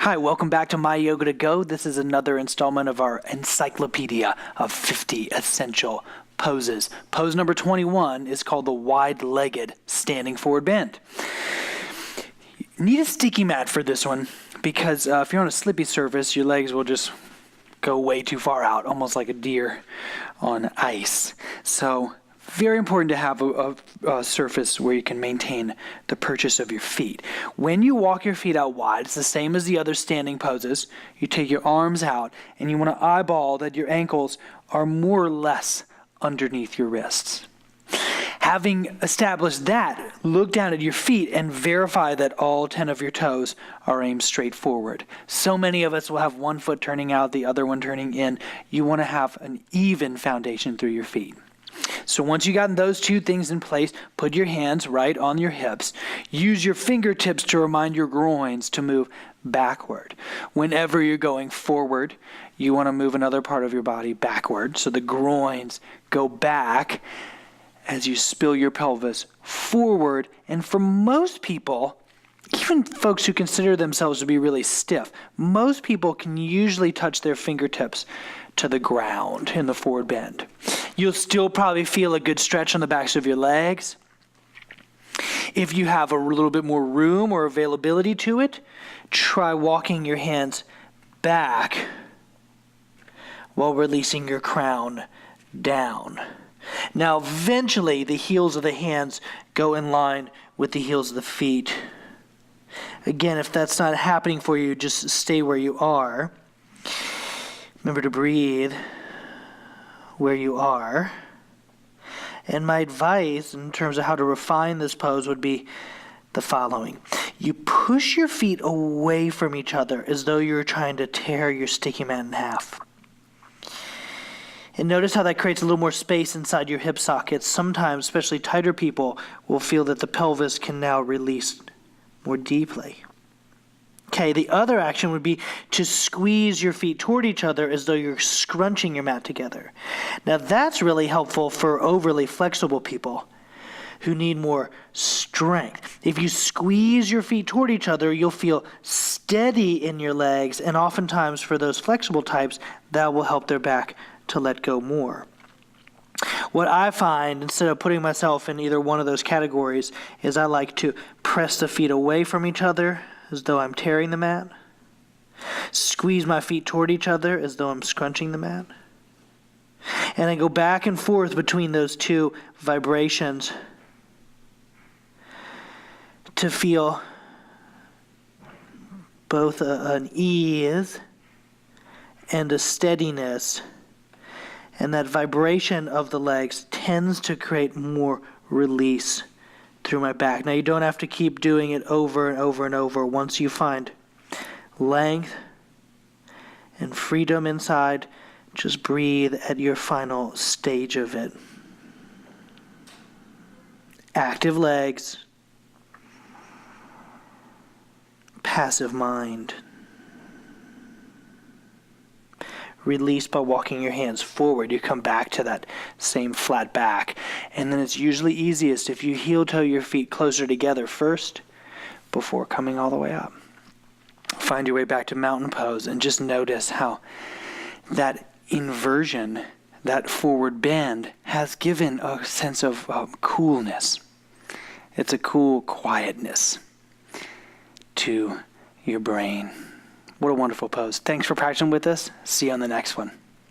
Hi, welcome back to My Yoga to Go. This is another installment of our encyclopedia of 50 essential poses. Pose number 21 is called the wide-legged standing forward bend. You need a sticky mat for this one because if you're on a slippy surface, your legs will just go way too far out, almost like a deer on ice. So very important to have a surface where you can maintain the purchase of your feet. When you walk your feet out wide, it's the same as the other standing poses. You take your arms out and you want to eyeball that your ankles are more or less underneath your wrists. Having established that, look down at your feet and verify that all 10 of your toes are aimed straight forward. So many of us will have one foot turning out, the other one turning in. You want to have an even foundation through your feet. So once you got those two things in place, put your hands right on your hips. Use your fingertips to remind your groins to move backward. Whenever you're going forward, you want to move another part of your body backward. So the groins go back as you spill your pelvis forward. And for most people, even folks who consider themselves to be really stiff, most people can usually touch their fingertips to the ground in the forward bend. You'll still probably feel a good stretch on the backs of your legs. If you have a little bit more room or availability to it, try walking your hands back while releasing your crown down. Now, eventually, the heels of the hands go in line with the heels of the feet. Again, if that's not happening for you, just stay where you are. Remember to breathe where you are. And my advice in terms of how to refine this pose would be the following. You push your feet away from each other as though you're trying to tear your sticky mat in half. And notice how that creates a little more space inside your hip sockets. Sometimes, especially tighter people, will feel that the pelvis can now release more deeply. Okay, the other action would be to squeeze your feet toward each other as though you're scrunching your mat together. Now that's really helpful for overly flexible people who need more strength. If you squeeze your feet toward each other, you'll feel steady in your legs, and oftentimes for those flexible types, that will help their back to let go more. What I find, instead of putting myself in either one of those categories, is I like to press the feet away from each other as though I'm tearing the mat. Squeeze my feet toward each other as though I'm scrunching the mat. And I go back and forth between those two vibrations to feel both an ease and a steadiness. And that vibration of the legs tends to create more release through my back. Now, you don't have to keep doing it over and over and over. Once you find length and freedom inside, just breathe at your final stage of it. Active legs, passive mind. Release by walking your hands forward. You come back to that same flat back. And then it's usually easiest if you heel toe your feet closer together first before coming all the way up. Find your way back to mountain pose and just notice how that inversion, that forward bend, has given a sense of coolness. It's a cool quietness to your brain. What a wonderful pose. Thanks for practicing with us. See you on the next one.